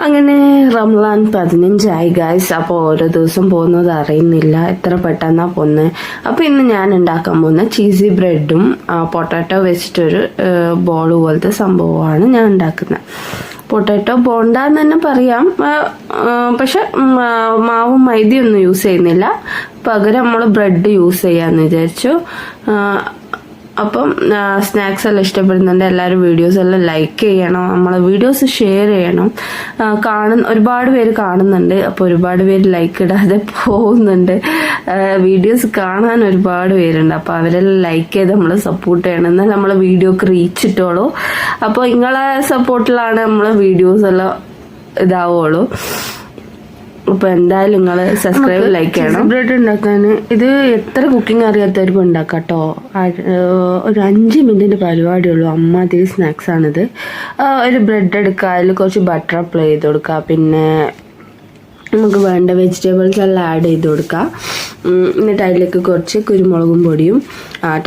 അങ്ങനെ റംസാൻ 15 ഗൈസ്. അപ്പോൾ ഓരോ ദിവസം പോകുന്നത് അറിയുന്നില്ല, എത്ര പെട്ടെന്നാണ് പോകുന്നത്. അപ്പോൾ ഇന്ന് ഞാൻ ഉണ്ടാക്കാൻ പോകുന്ന ചീസി ബ്രെഡും പൊട്ടാറ്റോ വെച്ചിട്ടൊരു ബോൾ പോലത്തെ സംഭവമാണ് ഞാൻ ഉണ്ടാക്കുന്നത്. പൊട്ടാറ്റോ ബോണ്ടാന്ന് തന്നെ പറയാം, പക്ഷെ മാവും മൈദയൊന്നും യൂസ് ചെയ്യുന്നില്ല. പകരം നമ്മൾ ബ്രെഡ് യൂസ് ചെയ്യാമെന്ന് വിചാരിച്ചു. അപ്പം സ്നാക്സ് എല്ലാം ഇഷ്ടപ്പെടുന്നുണ്ട്. എല്ലാവരും വീഡിയോസ് എല്ലാം ലൈക്ക് ചെയ്യണം, നമ്മളെ വീഡിയോസ് ഷെയർ ചെയ്യണം. ഒരുപാട് പേര് കാണുന്നുണ്ട്, അപ്പോൾ ഒരുപാട് പേര് ലൈക്ക് ഇടാതെ പോകുന്നുണ്ട്. വീഡിയോസ് കാണാൻ ഒരുപാട് പേരുണ്ട്, അപ്പോൾ അവരെല്ലാം ലൈക്ക് ചെയ്ത് നമ്മൾ സപ്പോർട്ട് ചെയ്യണം, എന്നാൽ നമ്മളെ വീഡിയോക്ക് റീച്ച് ഇട്ടോളൂ. അപ്പോൾ നിങ്ങളെ സപ്പോർട്ടിലാണ് നമ്മളെ വീഡിയോസ് എല്ലാം ഇതാവുള്ളൂ. അപ്പോൾ എന്തായാലും നിങ്ങൾ സബ്സ്ക്രൈബ് ലൈക്ക് ചെയ്യണം. ബ്രെഡ് ഉണ്ടാക്കാൻ ഇത് എത്ര കുക്കിംഗ് അറിയാത്തവർക്കും ഉണ്ടാക്കാം കേട്ടോ. ഒരു 5 മിനിറ്റിൻ്റെ പരിപാടിയുള്ളൂ. അമ്മാതിരി സ്നാക്സാണിത്. ഒരു ബ്രെഡ് എടുക്കുക, അതിൽ കുറച്ച് ബട്ടർ അപ്ലൈ ചെയ്ത് കൊടുക്കുക, പിന്നെ നമുക്ക് വേണ്ട വെജിറ്റബിൾസ് എല്ലാം ആഡ് ചെയ്ത് കൊടുക്കുക. എന്നിട്ട് അതിലേക്ക് കുറച്ച് കുരുമുളകും പൊടിയും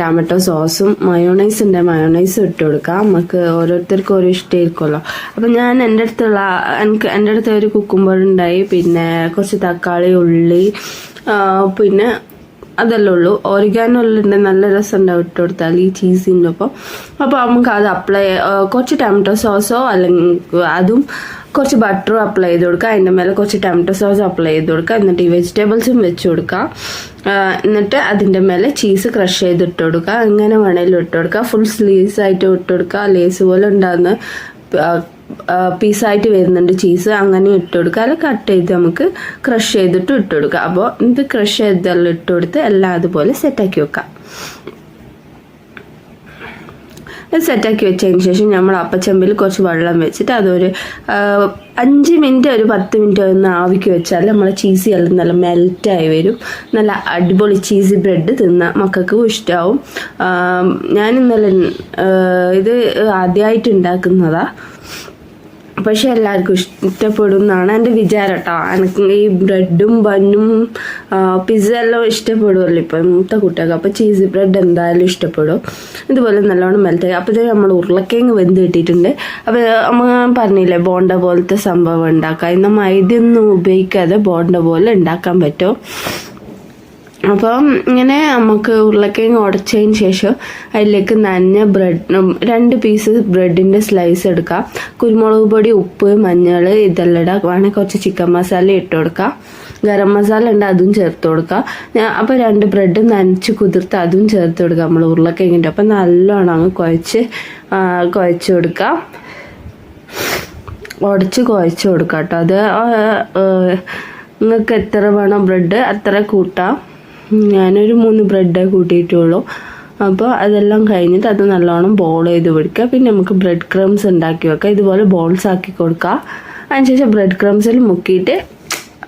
ടൊമാറ്റോ സോസും മയോണൈസും ഇട്ട് കൊടുക്കുക. നമുക്ക് ഓരോരുത്തർക്കും ഓരോ ഇഷ്ടമായിരിക്കുമല്ലോ. അപ്പം ഞാൻ എൻ്റെ അടുത്ത് ഒരു കുക്കുംബർ ഉണ്ടായി, പിന്നെ കുറച്ച് തക്കാളി, ഉള്ളി, പിന്നെ അതെല്ലാം ഉള്ളൂ. ഓറിഗാനോ ഉണ്ട്, നല്ല രസം ഉണ്ടാവും ഇട്ട് കൊടുത്താൽ ഈ ചീസിൻ്റെ ഒപ്പം. അപ്പോൾ നമുക്ക് അത് കുറച്ച് ടൊമാറ്റോ സോസോ അല്ലെങ്കിൽ അതും കുറച്ച് ബട്ടറും അപ്ലൈ ചെയ്ത് കൊടുക്കുക. അതിൻ്റെ മേലെ കുറച്ച് ടൊമാറ്റോ സോസ് അപ്ലൈ ചെയ്ത് കൊടുക്കുക. എന്നിട്ട് ഈ വെജിറ്റബിൾസും വെച്ച് കൊടുക്കുക. എന്നിട്ട് അതിൻ്റെ മേലെ ചീസ് ക്രഷ് ചെയ്ത് ഇട്ട് കൊടുക്കുക. എങ്ങനെ വേണേലും ഇട്ട് കൊടുക്കുക. ഫുൾ സ്ലീവ്സ് ആയിട്ട് ഇട്ട് കൊടുക്കുക. ലേസ് പോലെ ഉണ്ടാകുന്ന പീസായിട്ട് വരുന്നുണ്ട് ചീസ്, അങ്ങനെ ഇട്ട് കൊടുക്കുക. അല്ല കട്ട് ചെയ്ത് നമുക്ക് ക്രഷ് ചെയ്തിട്ട് ഇട്ട് കൊടുക്കുക. അപ്പോൾ ഇത് ക്രഷ് ചെയ്തെല്ലാം ഇട്ട് കൊടുത്ത് എല്ലാം അതുപോലെ സെറ്റാക്കി വെക്കാം. സെറ്റാക്കി വെച്ചതിന് ശേഷം നമ്മൾ അപ്പച്ചമ്പിൽ കുറച്ച് വെള്ളം വെച്ചിട്ട് അതൊരു 5 മിനിറ്റ് ഒരു 10 മിനിറ്റ് ഒന്ന് ആവിക്ക് വെച്ചാൽ നമ്മളെ ചീസി എല്ലാം നല്ല മെൽറ്റായി വരും. നല്ല അടിപൊളി ചീസി ബ്രെഡ് തിന്ന മക്കൾക്കും ഇഷ്ടമാവും. ഞാൻ ഇന്നലെ ഇത് ആദ്യമായിട്ട് ഉണ്ടാക്കുന്നതാണ്, പക്ഷെ എല്ലാവർക്കും ഇഷ്ടപ്പെടും എന്നാണ് എൻ്റെ വിചാരം കേട്ടോ. എനിക്ക് ഈ ബ്രെഡും ബന്നും പിസ്സ എല്ലാം ഇഷ്ടപ്പെടുമല്ലോ ഇപ്പോഴത്തെ കുട്ടികൾക്ക്. അപ്പോൾ ചീസി ബ്രെഡ് എന്തായാലും ഇഷ്ടപ്പെടും. ഇതുപോലെ നല്ലോണം മെൽറ്റായി. അപ്പോഴത്തേക്ക് നമ്മൾ ഉരുളക്കിഴങ്ങ് വെന്ത് കിട്ടിയിട്ടുണ്ട്. അപ്പോൾ ഞാൻ പറഞ്ഞില്ലേ ബോണ്ട പോലത്തെ സംഭവം ഉണ്ടാക്കാം. ഇന്ന് മൈദയൊന്നും ഉപയോഗിക്കാതെ ബോണ്ട പോലെ ഉണ്ടാക്കാൻ പറ്റും. അപ്പം ഇങ്ങനെ നമുക്ക് ഉരുളക്കിഴങ്ങ് ഉടച്ചതിന് ശേഷം അതിലേക്ക് നനഞ്ഞ ബ്രെഡ് 2 പീസ് ബ്രെഡിൻ്റെ സ്ലൈസ് എടുക്കുക. കുരുമുളക് പൊടി, ഉപ്പ്, മഞ്ഞൾ ഇതെല്ലാം ഇടുക. വേണമെങ്കിൽ കുറച്ച് ചിക്കൻ മസാല ഇട്ട് കൊടുക്കുക. ഗരം മസാല ഉണ്ട്, അതും ചേർത്ത് കൊടുക്കുക. അപ്പോൾ 2 ബ്രെഡ് നനച്ച് കുതിർത്ത് അതും ചേർത്ത് കൊടുക്കുക നമ്മൾ ഉരുളക്കിഴങ്ങിൻ്റെ. അപ്പം നല്ലോണം അങ്ങ് കുഴച്ച് കൊടുക്കുക. കുഴച്ച് കൊടുക്കുക കേട്ടോ. അത് നിങ്ങൾക്ക് എത്ര വേണം ബ്രെഡ് അത്ര കൂട്ടാം. ഞാനൊരു 3 ബ്രെഡേ കൂട്ടിയിട്ടുള്ളൂ. അപ്പോൾ അതെല്ലാം കഴിഞ്ഞിട്ട് അത് നല്ലോണം ബോൾ ചെയ്ത് പിടിക്കുക. പിന്നെ നമുക്ക് ബ്രെഡ് ക്രംസ് ഉണ്ടാക്കി വെക്കുക. ഇതുപോലെ ബോൾസ് ആക്കി കൊടുക്കുക. അതിനുശേഷം ബ്രെഡ് ക്രംസിൽ മുക്കിയിട്ട്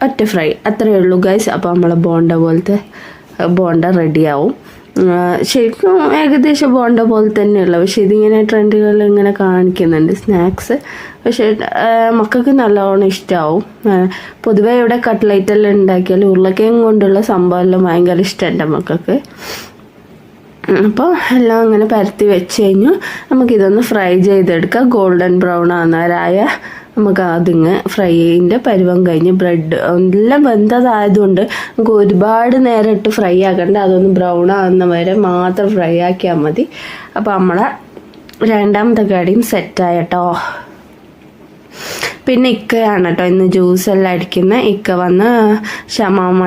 ഒറ്റ ഫ്രൈ. അത്രയേ ഉള്ളൂ ഗൈസ്. അപ്പോൾ നമ്മളെ ബോണ്ട പോലത്തെ ബോണ്ട റെഡിയാവും. ശരിക്കും ഏകദേശം ബോണ്ട പോലെ തന്നെയുള്ള, പക്ഷെ ഇതിങ്ങനെ ട്രെൻഡുകളിൽ ഇങ്ങനെ കാണിക്കുന്നുണ്ട് സ്നാക്സ്. പക്ഷെ മക്കൾക്ക് നല്ലോണം ഇഷ്ടമാവും. പൊതുവെ ഇവിടെ കട്ട്ലൈറ്റ് എല്ലാം ഉണ്ടാക്കിയാൽ ഉരുളക്കിഴങ്ങ് കൊണ്ടുള്ള സംഭവമെല്ലാം ഭയങ്കര ഇഷ്ടമുണ്ട് മക്കൾക്ക്. അപ്പോൾ എല്ലാം അങ്ങനെ പരത്തി വെച്ച് കഴിഞ്ഞു നമുക്കിതൊന്ന് ഫ്രൈ ചെയ്തെടുക്കാം. ഗോൾഡൻ ബ്രൗൺ ആകുന്നവരായ നമുക്ക് അതിങ്ങ് ഫ്രൈൻ്റെ പരുവം കഴിഞ്ഞ് ബ്രെഡ് എല്ലാം വെന്തതായതുകൊണ്ട് നമുക്ക് ഒരുപാട് നേരം ഇട്ട് ഫ്രൈ ആക്കണ്ട. അതൊന്ന് ബ്രൗൺ ആകുന്ന വരെ മാത്രം ഫ്രൈ ആക്കിയാൽ മതി. അപ്പോൾ നമ്മളെ 2ാമത്തെ കടിയും സെറ്റായ കേട്ടോ. പിന്നെ ഇക്കയാണ് കേട്ടോ ഇന്ന് ജ്യൂസ് എല്ലാം അടിക്കുന്നത്. ഇക്ക വന്ന് ഷമാമ